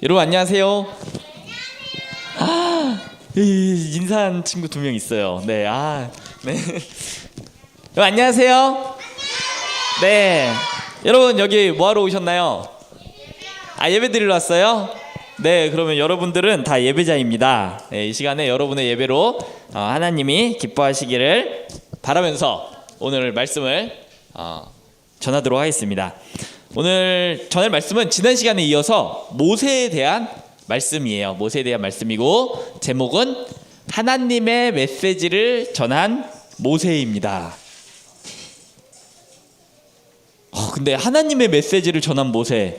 여러분 안녕하세요. 인사한 친구 2명 있어요. 네, 네. 여러분 안녕하세요. 네, 여러분 여기 뭐 하러 오셨나요? 예배 드리러 왔어요? 네, 그러면 여러분들은 다 예배자입니다. 네, 이 시간에 여러분의 예배로 하나님이 기뻐하시기를 바라면서 오늘 말씀을 전하도록 하겠습니다. 오늘 전할 말씀은 지난 시간에 이어서 모세에 대한 말씀이에요. 모세에 대한 말씀이고 제목은 하나님의 메시지를 전한 모세입니다. 근데 하나님의 메시지를 전한 모세,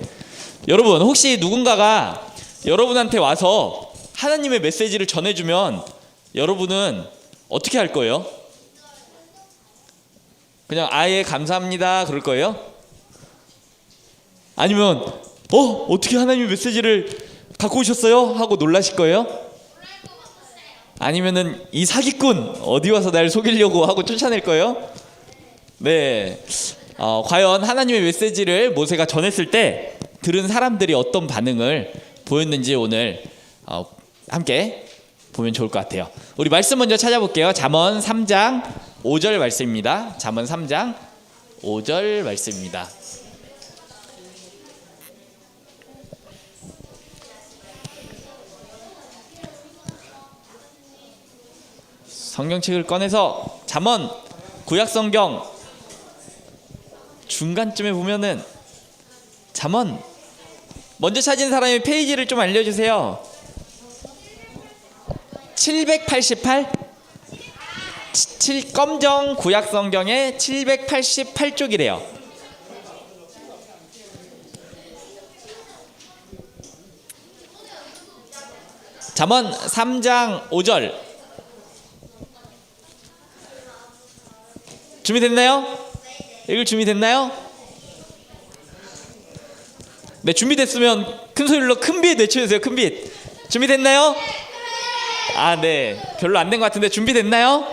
여러분 혹시 누군가가 여러분한테 와서 하나님의 메시지를 전해주면 여러분은 어떻게 할 거예요? 그냥 아예 감사합니다 그럴 거예요? 아니면 어떻게 하나님의 메시지를 갖고 오셨어요? 하고 놀라실 거예요? 아니면은 이 사기꾼 어디 와서 날 속이려고 하고 쫓아낼 거예요? 네, 과연 하나님의 메시지를 모세가 전했을 때 들은 사람들이 어떤 반응을 보였는지 오늘 함께 보면 좋을 것 같아요. 우리 말씀 먼저 찾아볼게요. 잠언 3장 5절 말씀입니다. 잠언 3장 5절 말씀입니다. 성경책을 꺼내서 잠언 구약성경 중간쯤에 보면은 잠언 먼저 찾은 사람의 페이지를 좀 알려주세요. 788? 검정 구약성경의 788쪽이래요. 잠언 3장 5절 준비됐나요? 읽을 준비됐나요? 네, 준비됐으면 큰 소리로 큰빛 외쳐주세요. 큰빛. 준비됐나요? 네, 별로 안 된 것 같은데 준비됐나요?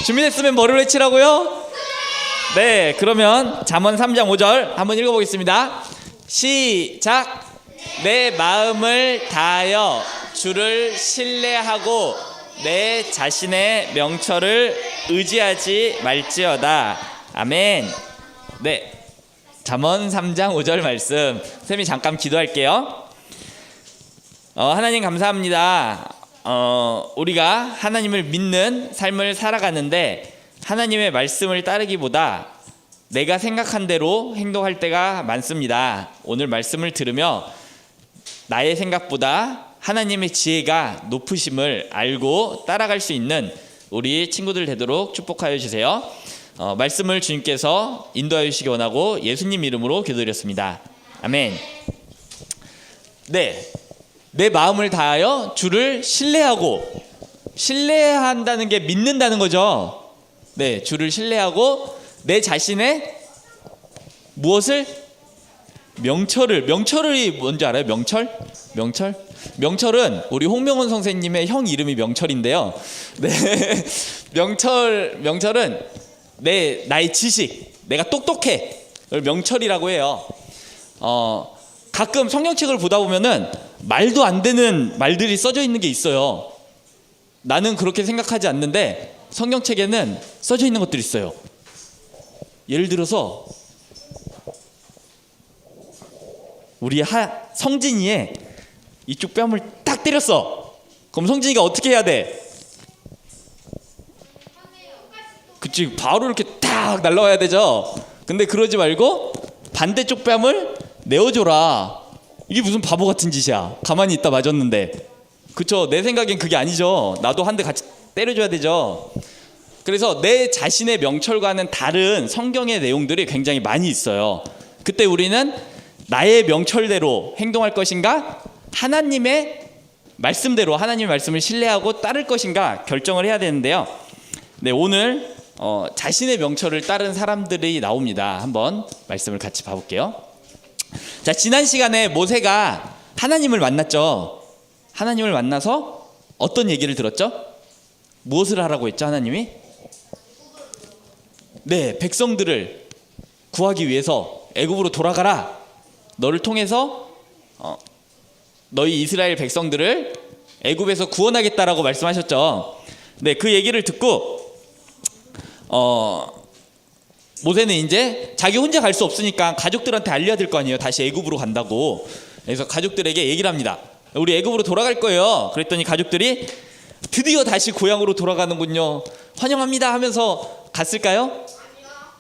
준비됐으면 뭐를 외치라고요? 네, 그러면 잠언 3장 5절 한번 읽어보겠습니다. 시작. 내 마음을 다하여 주를 신뢰하고 내 자신의 명철을 의지하지 말지어다. 아멘. 네, 잠언 3장 5절 말씀 쌤이 잠깐 기도할게요. 하나님 감사합니다. 우리가 하나님을 믿는 삶을 살아가는데 하나님의 말씀을 따르기보다 내가 생각한 대로 행동할 때가 많습니다. 오늘 말씀을 들으며 나의 생각보다 하나님의 지혜가 높으심을 알고 따라갈 수 있는 우리 친구들 되도록 축복하여 주세요. 말씀을 주님께서 인도하여 주시기 원하고 예수님 이름으로 기도드렸습니다. 아멘. 네, 내 마음을 다하여 주를 신뢰하고, 신뢰한다는 게 믿는다는 거죠. 네, 주를 신뢰하고 내 자신의 무엇을? 명철이 뭔지 알아요? 명철은 우리 홍명원 선생님의 형 이름이 명철인데요. 네, 명철은 나의 지식, 내가 똑똑해, 그걸 명철이라고 해요. 가끔 성경책을 보다 보면은 말도 안 되는 말들이 써져 있는 게 있어요. 나는 그렇게 생각하지 않는데 성경책에는 써져 있는 것들이 있어요. 예를 들어서 우리 성진이의 이쪽 뺨을 딱 때렸어. 그럼 성진이가 어떻게 해야 돼? 그치, 바로 이렇게 딱 날라와야 되죠. 근데 그러지 말고 반대쪽 뺨을 내어줘라. 이게 무슨 바보 같은 짓이야. 가만히 있다 맞았는데. 그쵸, 내 생각엔 그게 아니죠. 나도 한 대 같이 때려줘야 되죠. 그래서 내 자신의 명철과는 다른 성경의 내용들이 굉장히 많이 있어요. 그때 우리는 나의 명철대로 행동할 것인가, 하나님의 말씀대로 하나님의 말씀을 신뢰하고 따를 것인가 결정을 해야 되는데요. 네, 오늘 자신의 명철을 따른 사람들이 나옵니다. 한번 말씀을 같이 봐볼게요. 자, 지난 시간에 모세가 하나님을 만났죠. 하나님을 만나서 어떤 얘기를 들었죠? 무엇을 하라고 했죠, 하나님이? 네, 백성들을 구하기 위해서 애굽으로 돌아가라. 너를 통해서 너희 이스라엘 백성들을 애굽에서 구원하겠다라고 말씀하셨죠. 네, 그 얘기를 듣고 모세는 이제 자기 혼자 갈 수 없으니까 가족들한테 알려야 될 거 아니에요. 다시 애굽으로 간다고. 그래서 가족들에게 얘기를 합니다. 우리 애굽으로 돌아갈 거예요. 그랬더니 가족들이 드디어 다시 고향으로 돌아가는군요. 환영합니다 하면서 갔을까요?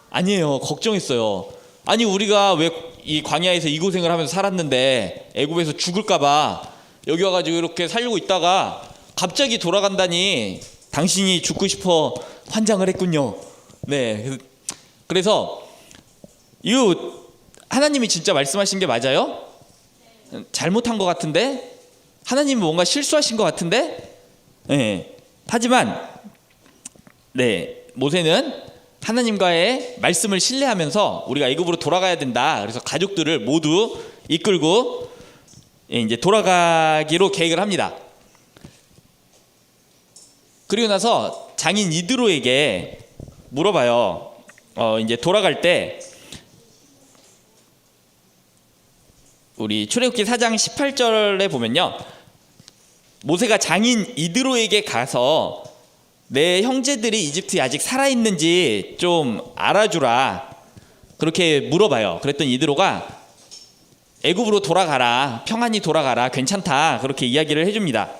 아니에요. 걱정했어요. 아니 우리가 왜 이 광야에서 이 고생을 하면서 살았는데 애굽에서 죽을까봐 여기 와가지고 이렇게 살고 있다가 갑자기 돌아간다니 당신이 죽고 싶어 환장을 했군요. 네, 그래서 이거 하나님이 진짜 말씀하신 게 맞아요? 잘못한 것 같은데? 하나님이 뭔가 실수하신 것 같은데? 네. 하지만 모세는 하나님과의 말씀을 신뢰하면서 우리가 애굽으로 돌아가야 된다. 그래서 가족들을 모두 이끌고 이제 돌아가기로 계획을 합니다. 그리고 나서 장인 이드로에게 물어봐요. 이제 돌아갈 때 우리 출애굽기 4장 18절에 보면요, 모세가 장인 이드로에게 가서 내 형제들이 이집트에 아직 살아있는지 좀 알아주라 그렇게 물어봐요. 그랬더니 이드로가 애굽으로 돌아가라, 평안히 돌아가라, 괜찮다 그렇게 이야기를 해줍니다.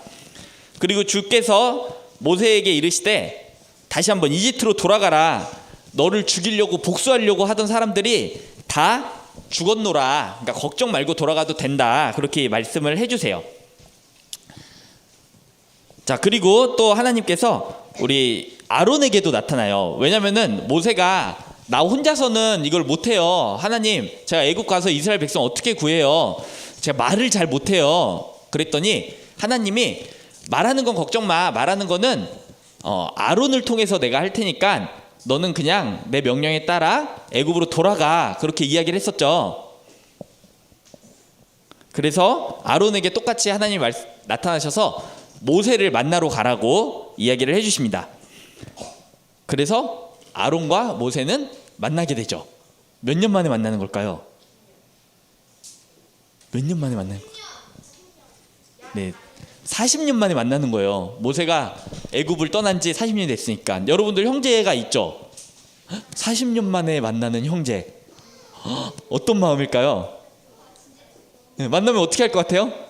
그리고 주께서 모세에게 이르시되 다시 한번 이집트로 돌아가라, 너를 죽이려고 복수하려고 하던 사람들이 다 죽었노라, 그러니까 걱정 말고 돌아가도 된다 그렇게 말씀을 해주세요. 자, 그리고 또 하나님께서 우리 아론에게도 나타나요. 왜냐면은 모세가 나 혼자서는 이걸 못해요. 하나님, 제가 애굽 가서 이스라엘 백성 어떻게 구해요? 제가 말을 잘 못해요. 그랬더니 하나님이 말하는 건 걱정 마. 말하는 거는 아론을 통해서 내가 할 테니까 너는 그냥 내 명령에 따라 애굽으로 돌아가 그렇게 이야기를 했었죠. 그래서 아론에게 똑같이 하나님이 나타나셔서 모세를 만나러 가라고 이야기를 해주십니다. 그래서 아론과 모세는 만나게 되죠. 몇 년 만에 만나는 걸까요? 몇 년 만에 만나는 걸까요? 네, 40년 만에 만나는 거예요. 모세가 애굽을 떠난 지 40년이 됐으니까. 여러분들 형제가 있죠? 40년 만에 만나는 형제, 어떤 마음일까요? 네, 만나면 어떻게 할 것 같아요?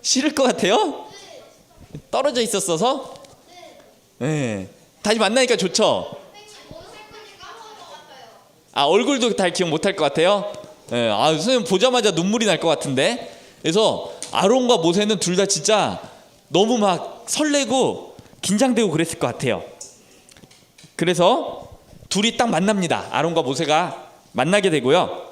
싫을 것 같아요? 떨어져 있었어서? 네. 다시 만나니까 좋죠? 얼굴도 다 기억 못할 것 같아요? 네. 선생님 보자마자 눈물이 날 것 같은데. 그래서 아론과 모세는 둘 다 진짜 너무 막 설레고 긴장되고 그랬을 것 같아요. 그래서 둘이 딱 만납니다. 아론과 모세가 만나게 되고요,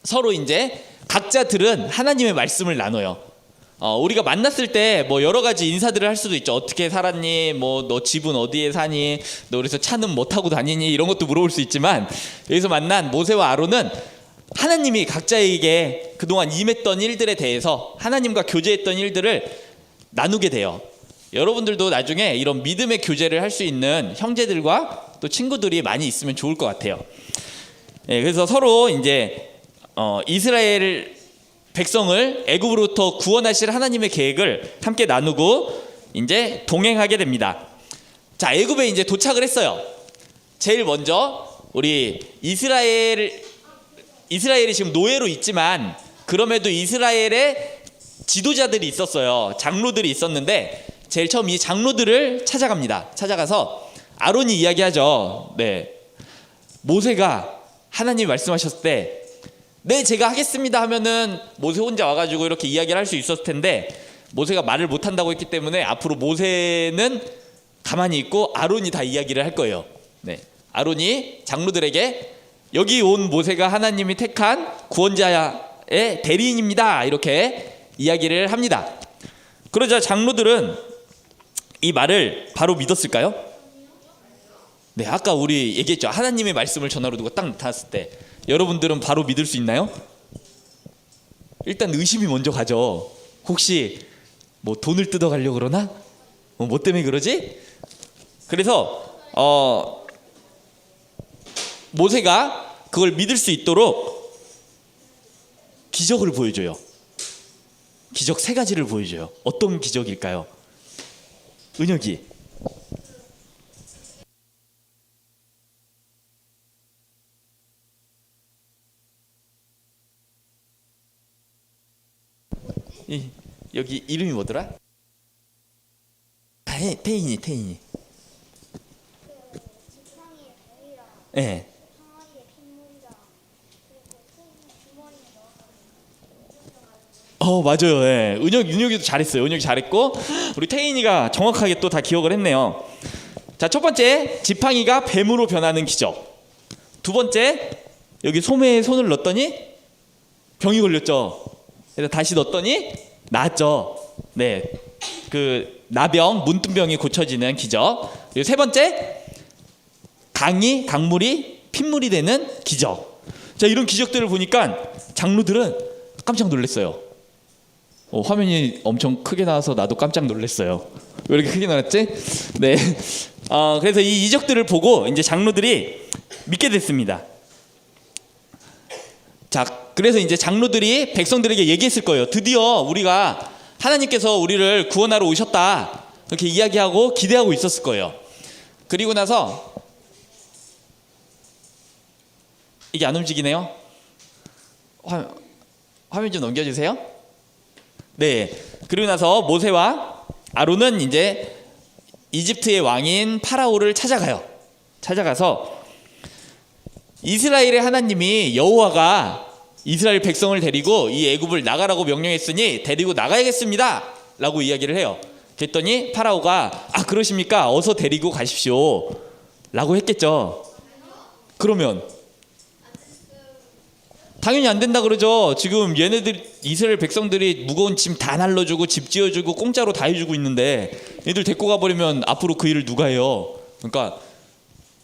서로 이제 각자 들은 하나님의 말씀을 나눠요. 우리가 만났을 때 뭐 여러 가지 인사들을 할 수도 있죠. 어떻게 살았니? 뭐 너 집은 어디에 사니? 너 그래서 차는 뭐 타고 다니니? 이런 것도 물어볼 수 있지만, 여기서 만난 모세와 아론은 하나님이 각자에게 그동안 임했던 일들에 대해서 하나님과 교제했던 일들을 나누게 돼요. 여러분들도 나중에 이런 믿음의 교제를 할 수 있는 형제들과 또 친구들이 많이 있으면 좋을 것 같아요. 그래서 서로 이제 이스라엘 백성을 애굽으로부터 구원하실 하나님의 계획을 함께 나누고 이제 동행하게 됩니다. 자, 애굽에 이제 도착을 했어요. 제일 먼저 우리 이스라엘이 지금 노예로 있지만 그럼에도 이스라엘의 지도자들이 있었어요. 장로들이 있었는데 제일 처음 이 장로들을 찾아갑니다. 찾아가서 아론이 이야기하죠. 네, 모세가 하나님이 말씀하셨을 때 네, 제가 하겠습니다 하면은 모세 혼자 와가지고 이렇게 이야기를 할 수 있었을 텐데, 모세가 말을 못한다고 했기 때문에 앞으로 모세는 가만히 있고 아론이 다 이야기를 할 거예요. 네, 아론이 장로들에게 여기 온 모세가 하나님이 택한 구원자의 대리인입니다 이렇게 이야기를 합니다. 그러자 장로들은 이 말을 바로 믿었을까요? 네, 아까 우리 얘기했죠. 하나님의 말씀을 전화로 누가 딱 나타났을 때 여러분들은 바로 믿을 수 있나요? 일단 의심이 먼저 가죠. 혹시 뭐 돈을 뜯어가려고 그러나? 뭐 때문에 그러지? 그래서 모세가 그걸 믿을 수 있도록 기적을 보여줘요. 기적 세 가지를 보여줘요. 어떤 기적일까요? 은혁이. 여기 이름이 뭐더라? 태인이. 네. 맞아요. 예. 윤혁이도 잘했어요. 은혁이 잘했고 우리 태인이가 정확하게 또 다 기억을 했네요. 자, 첫 번째 지팡이가 뱀으로 변하는 기적. 두 번째 여기 소매에 손을 넣었더니 병이 걸렸죠. 그래서 다시 넣었더니 나았죠. 네, 그 나병 문둥병이 고쳐지는 기적. 그리고 세 번째 강물이 핏물이 되는 기적. 자, 이런 기적들을 보니까 장로들은 깜짝 놀랐어요. 화면이 엄청 크게 나와서 나도 깜짝 놀랐어요. 왜 이렇게 크게 나왔지? 네. 그래서 이 이적들을 보고 이제 장로들이 믿게 됐습니다. 자, 그래서 이제 장로들이 백성들에게 얘기했을 거예요. 드디어 우리가 하나님께서 우리를 구원하러 오셨다. 그렇게 이야기하고 기대하고 있었을 거예요. 그리고 나서 이게 안 움직이네요. 화면 좀 넘겨주세요. 네. 그리고 나서 모세와 아론은 이제 이집트의 왕인 파라오를 찾아가서 이스라엘의 하나님이 여호와가 이스라엘 백성을 데리고 이 애굽을 나가라고 명령했으니 데리고 나가야겠습니다 라고 이야기를 해요. 그랬더니 파라오가 그러십니까? 어서 데리고 가십시오 라고 했겠죠. 그러면 당연히 안 된다 그러죠. 지금 얘네들 이스라엘 백성들이 무거운 짐 다 날려주고 집 지어주고 공짜로 다 해주고 있는데 얘들 데리고 가버리면 앞으로 그 일을 누가 해요? 그러니까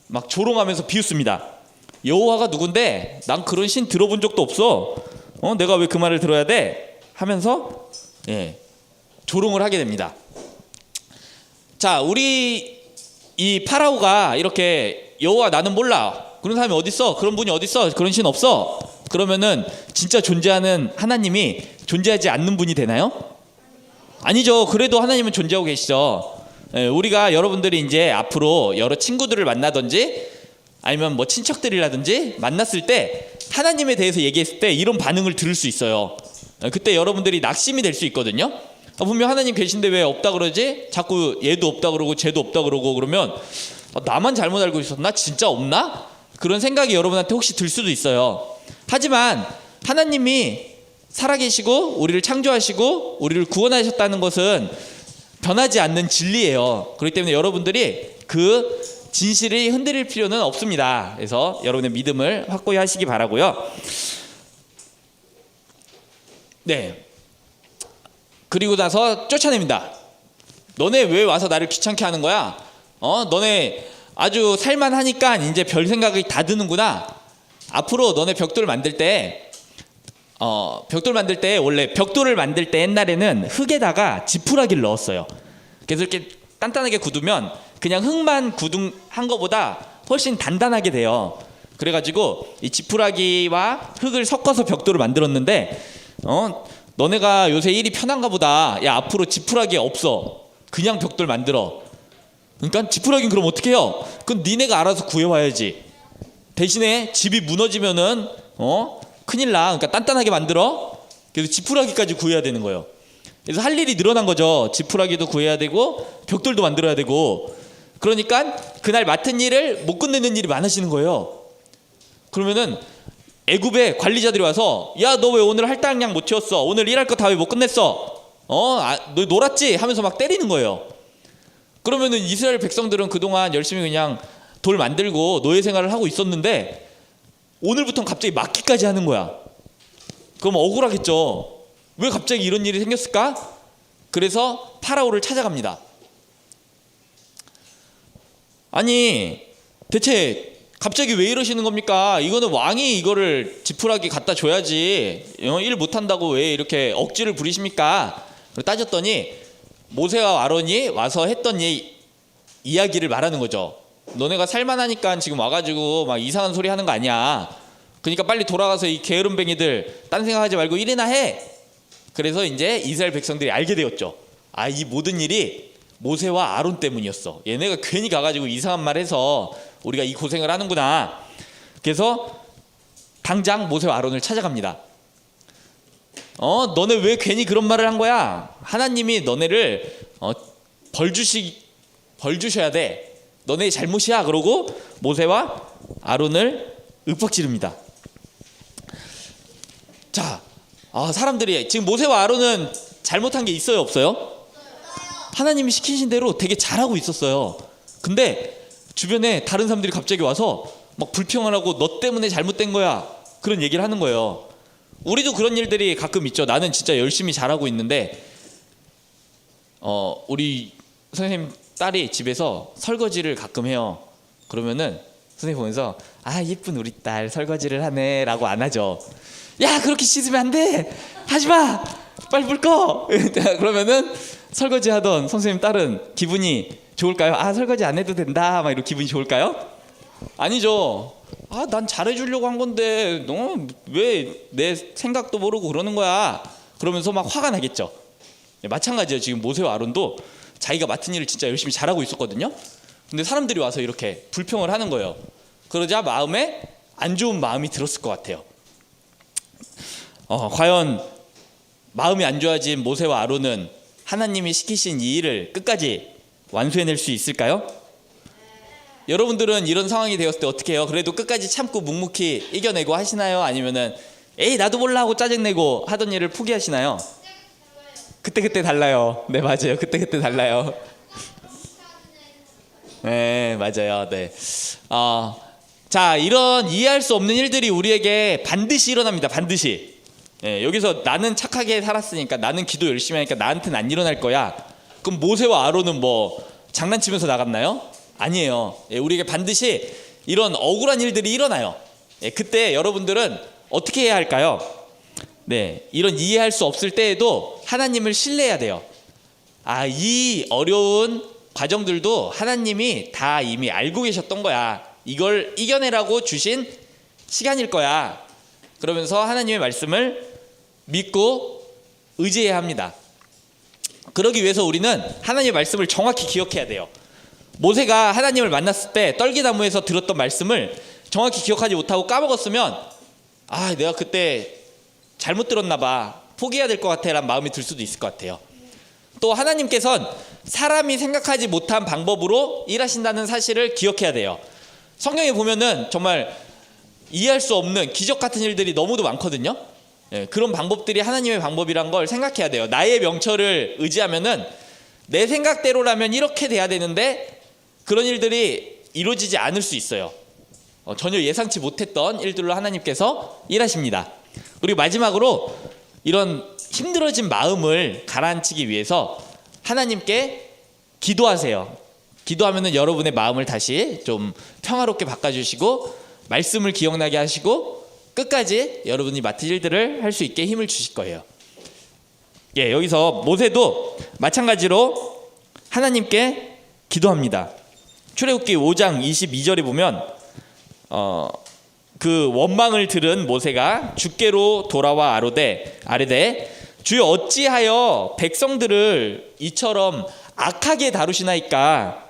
막 조롱하면서 비웃습니다. 여호와가 누군데 난 그런 신 들어본 적도 없어. 내가 왜 그 말을 들어야 돼? 하면서 조롱을 하게 됩니다. 자, 우리 이 파라오가 이렇게 여호와 나는 몰라. 그런 사람이 어딨어? 그런 분이 어딨어? 그런 신 없어? 그러면은 진짜 존재하는 하나님이 존재하지 않는 분이 되나요? 아니죠. 그래도 하나님은 존재하고 계시죠. 우리가 여러분들이 이제 앞으로 여러 친구들을 만나든지 아니면 뭐 친척들이라든지 만났을 때 하나님에 대해서 얘기했을 때 이런 반응을 들을 수 있어요. 그때 여러분들이 낙심이 될 수 있거든요. 분명 하나님 계신데 왜 없다 그러지? 자꾸 얘도 없다 그러고 쟤도 없다 그러고 그러면 나만 잘못 알고 있었나? 진짜 없나? 그런 생각이 여러분한테 혹시 들 수도 있어요. 하지만 하나님이 살아계시고 우리를 창조하시고 우리를 구원하셨다는 것은 변하지 않는 진리예요. 그렇기 때문에 여러분들이 그 진실이 흔들릴 필요는 없습니다. 그래서 여러분의 믿음을 확고히 하시기 바라고요. 네. 그리고 나서 쫓아냅니다. 너네 왜 와서 나를 귀찮게 하는 거야? 너네 아주 살만하니까 이제 별 생각이 다 드는구나. 앞으로 너네 벽돌 만들 때 원래 벽돌을 만들 때 옛날에는 흙에다가 지푸라기를 넣었어요. 그래서 이렇게 단단하게 굳으면 그냥 흙만 굳은 거보다 훨씬 단단하게 돼요. 그래가지고 이 지푸라기와 흙을 섞어서 벽돌을 만들었는데 너네가 요새 일이 편한가 보다. 야, 앞으로 지푸라기 없어. 그냥 벽돌 만들어. 그러니까 지푸라기는 그럼 어떻게 해요? 그건 니네가 알아서 구해와야지. 대신에 집이 무너지면은 큰일 나. 그러니까 단단하게 만들어. 그래서 지푸라기까지 구해야 되는 거예요. 그래서 할 일이 늘어난 거죠. 지푸라기도 구해야 되고 벽돌도 만들어야 되고. 그러니까 그날 맡은 일을 못 끝내는 일이 많아지는 거예요. 그러면은 애굽의 관리자들이 와서 야, 너 왜 오늘 할당량 못 채웠어? 오늘 일할 거 다 왜 못 끝냈어? 너 놀았지? 하면서 막 때리는 거예요. 그러면은 이스라엘 백성들은 그동안 열심히 그냥 돌 만들고 노예 생활을 하고 있었는데 오늘부터는 갑자기 막기까지 하는 거야. 그럼 억울하겠죠. 왜 갑자기 이런 일이 생겼을까? 그래서 파라오를 찾아갑니다. 아니, 대체 갑자기 왜 이러시는 겁니까? 이거는 왕이 이거를 지푸라기 갖다 줘야지. 일 못한다고 왜 이렇게 억지를 부리십니까? 따졌더니 모세와 아론이 와서 했던 이야기를 말하는 거죠. 너네가 살만하니까 지금 와가지고 막 이상한 소리 하는 거 아니야. 그러니까 빨리 돌아가서 이 게으름뱅이들 딴 생각하지 말고 일이나 해. 그래서 이제 이스라엘 백성들이 알게 되었죠. 아, 이 모든 일이 모세와 아론 때문이었어. 얘네가 괜히 가가지고 이상한 말 해서 우리가 이 고생을 하는구나. 그래서 당장 모세와 아론을 찾아갑니다. 너네 왜 괜히 그런 말을 한 거야? 하나님이 너네를 벌 주셔야 돼. 너네 잘못이야. 그러고 모세와 아론을 윽박지릅니다. 자, 사람들이 지금 모세와 아론은 잘못한 게 있어요, 없어요? 하나님이 시키신 대로 되게 잘하고 있었어요. 근데 주변에 다른 사람들이 갑자기 와서 막 불평을 하고 너 때문에 잘못된 거야, 그런 얘기를 하는 거예요. 우리도 그런 일들이 가끔 있죠. 나는 진짜 열심히 잘하고 있는데 우리 선생님 딸이 집에서 설거지를 가끔 해요. 그러면은 선생님 보면서 아, 예쁜 우리 딸 설거지를 하네 라고 안 하죠. 야, 그렇게 씻으면 안 돼, 하지마, 빨리 불 꺼. 그러면은 설거지 하던 선생님 딸은 기분이 좋을까요? 아, 설거지 안 해도 된다, 막 이렇게 기분이 좋을까요? 아니죠. 아, 난 잘해주려고 한 건데 너 왜 내 생각도 모르고 그러는 거야, 그러면서 막 화가 나겠죠. 마찬가지예요. 지금 모세와 아론도 자기가 맡은 일을 진짜 열심히 잘하고 있었거든요. 근데 사람들이 와서 이렇게 불평을 하는 거예요. 그러자 마음에 안 좋은 마음이 들었을 것 같아요. 과연 마음이 안 좋아진 모세와 아론은 하나님이 시키신 이 일을 끝까지 완수해낼 수 있을까요? 여러분들은 이런 상황이 되었을 때 어떻게 해요? 그래도 끝까지 참고 묵묵히 이겨내고 하시나요? 아니면은 에이 나도 몰라 하고 짜증내고 하던 일을 포기하시나요? 그때 달라요. 네, 맞아요. 그때 달라요. 네, 맞아요. 네. 자, 이런 이해할 수 없는 일들이 우리에게 반드시 일어납니다. 반드시. 여기서 나는 착하게 살았으니까, 나는 기도 열심히 하니까 나한테는 안 일어날 거야. 그럼 모세와 아론은 뭐 장난치면서 나갔나요? 아니에요. 우리에게 반드시 이런 억울한 일들이 일어나요. 그때 여러분들은 어떻게 해야 할까요? 네, 이런 이해할 수 없을 때에도 하나님을 신뢰해야 돼요. 이 어려운 과정들도 하나님이 다 이미 알고 계셨던 거야. 이걸 이겨내라고 주신 시간일 거야. 그러면서 하나님의 말씀을 믿고 의지해야 합니다. 그러기 위해서 우리는 하나님의 말씀을 정확히 기억해야 돼요. 모세가 하나님을 만났을 때 떨기나무에서 들었던 말씀을 정확히 기억하지 못하고 까먹었으면 내가 그때 잘못 들었나 봐, 포기해야 될 것 같아 라는 마음이 들 수도 있을 것 같아요. 또 하나님께서는 사람이 생각하지 못한 방법으로 일하신다는 사실을 기억해야 돼요. 성경에 보면은 정말 이해할 수 없는 기적 같은 일들이 너무도 많거든요. 그런 방법들이 하나님의 방법이란 걸 생각해야 돼요. 나의 명철을 의지하면은 내 생각대로라면 이렇게 돼야 되는데 그런 일들이 이루어지지 않을 수 있어요. 전혀 예상치 못했던 일들로 하나님께서 일하십니다. 그리고 마지막으로 이런 힘들어진 마음을 가라앉히기 위해서 하나님께 기도하세요. 기도하면은 여러분의 마음을 다시 좀 평화롭게 바꿔주시고 말씀을 기억나게 하시고 끝까지 여러분이 맡은 일들을 할 수 있게 힘을 주실 거예요. 여기서 모세도 마찬가지로 하나님께 기도합니다. 출애굽기 5장 22절에 보면 그 원망을 들은 모세가 주께로 돌아와 아뢰되 주여 어찌하여 백성들을 이처럼 악하게 다루시나이까?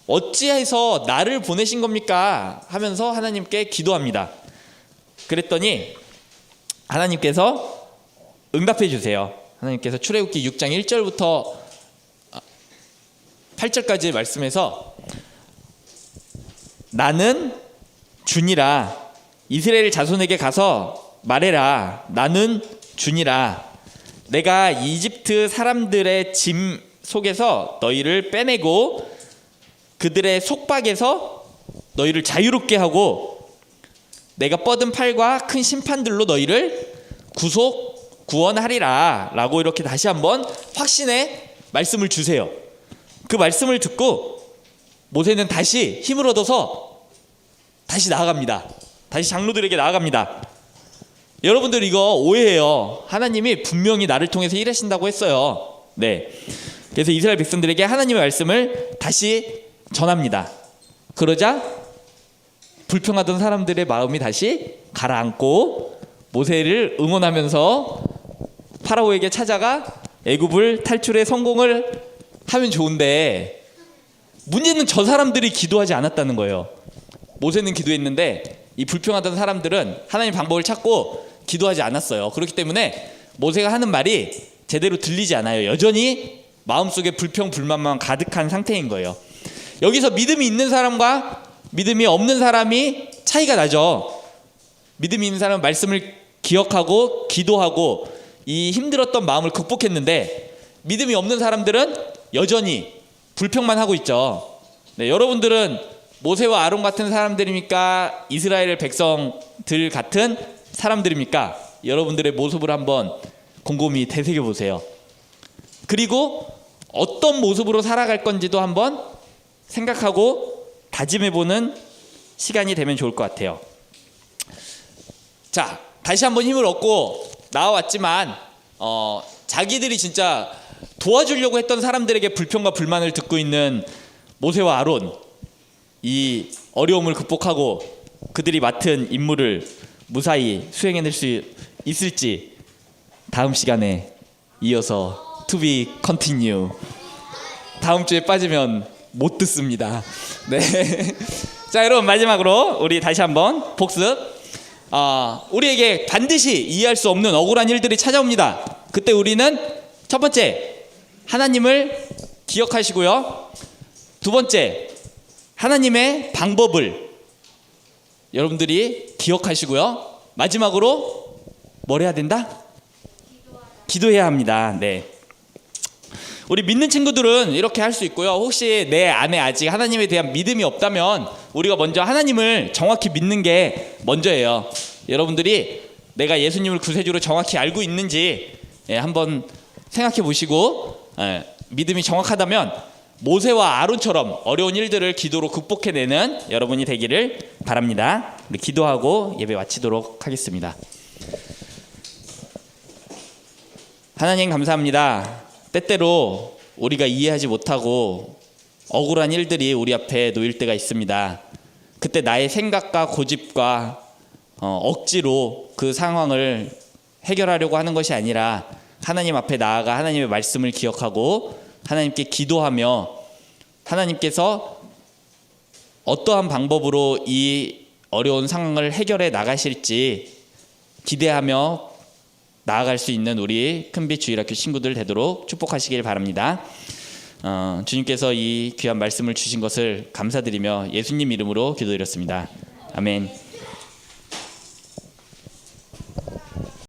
어찌해서 나를 보내신 겁니까? 하면서 하나님께 기도합니다. 그랬더니 하나님께서 응답해 주세요. 하나님께서 출애굽기 6장 1절부터 8절까지 말씀해서 나는 주니라, 이스라엘 자손에게 가서 말해라, 나는 주니라, 내가 이집트 사람들의 짐 속에서 너희를 빼내고 그들의 속박에서 너희를 자유롭게 하고 내가 뻗은 팔과 큰 심판들로 너희를 구원하리라 라고 이렇게 다시 한번 확신의 말씀을 주세요. 그 말씀을 듣고 모세는 다시 힘을 얻어서 다시 나아갑니다. 다시 장로들에게 나아갑니다. 여러분들 이거 오해해요. 하나님이 분명히 나를 통해서 일하신다고 했어요. 네. 그래서 이스라엘 백성들에게 하나님의 말씀을 다시 전합니다. 그러자 불평하던 사람들의 마음이 다시 가라앉고 모세를 응원하면서 파라오에게 찾아가 애굽을 탈출에 성공을 하면 좋은데, 문제는 저 사람들이 기도하지 않았다는 거예요. 모세는 기도했는데 이 불평하던 사람들은 하나님 방법을 찾고 기도하지 않았어요. 그렇기 때문에 모세가 하는 말이 제대로 들리지 않아요. 여전히 마음속에 불평 불만만 가득한 상태인 거예요. 여기서 믿음이 있는 사람과 믿음이 없는 사람이 차이가 나죠. 믿음이 있는 사람은 말씀을 기억하고 기도하고 이 힘들었던 마음을 극복했는데, 믿음이 없는 사람들은 여전히 불평만 하고 있죠. 네, 여러분들은 모세와 아론 같은 사람들입니까? 이스라엘 백성들 같은 사람들입니까? 여러분들의 모습을 한번 곰곰이 되새겨 보세요. 그리고 어떤 모습으로 살아갈 건지도 한번 생각하고 다짐해 보는 시간이 되면 좋을 것 같아요. 자, 다시 한번 힘을 얻고 나와왔지만 자기들이 진짜 도와주려고 했던 사람들에게 불평과 불만을 듣고 있는 모세와 아론, 이 어려움을 극복하고 그들이 맡은 임무를 무사히 수행해낼 수 있을지 다음 시간에 이어서 to be continue. 다음 주에 빠지면 못 듣습니다. 네. 자, 여러분, 마지막으로 우리 다시 한번 복습. 우리에게 반드시 이해할 수 없는 억울한 일들이 찾아옵니다. 그때 우리는 첫 번째, 하나님을 기억하시고요. 두 번째, 하나님의 방법을 여러분들이 기억하시고요. 마지막으로 뭘 해야 된다? 기도해야 합니다. 네. 우리 믿는 친구들은 이렇게 할 수 있고요. 혹시 내 안에 아직 하나님에 대한 믿음이 없다면 우리가 먼저 하나님을 정확히 믿는 게 먼저예요. 여러분들이 내가 예수님을 구세주로 정확히 알고 있는지 한번 생각해 보시고, 믿음이 정확하다면 모세와 아론처럼 어려운 일들을 기도로 극복해내는 여러분이 되기를 바랍니다. 우리 기도하고 예배 마치도록 하겠습니다. 하나님, 감사합니다. 때때로 우리가 이해하지 못하고 억울한 일들이 우리 앞에 놓일 때가 있습니다. 그때 나의 생각과 고집과 억지로 그 상황을 해결하려고 하는 것이 아니라 하나님 앞에 나아가 하나님의 말씀을 기억하고 하나님께 기도하며 하나님께서 어떠한 방법으로 이 어려운 상황을 해결해 나가실지 기대하며 나아갈 수 있는 우리 큰빛 주일학교 친구들 되도록 축복하시길 바랍니다. 주님께서 이 귀한 말씀을 주신 것을 감사드리며 예수님 이름으로 기도드렸습니다. 아멘.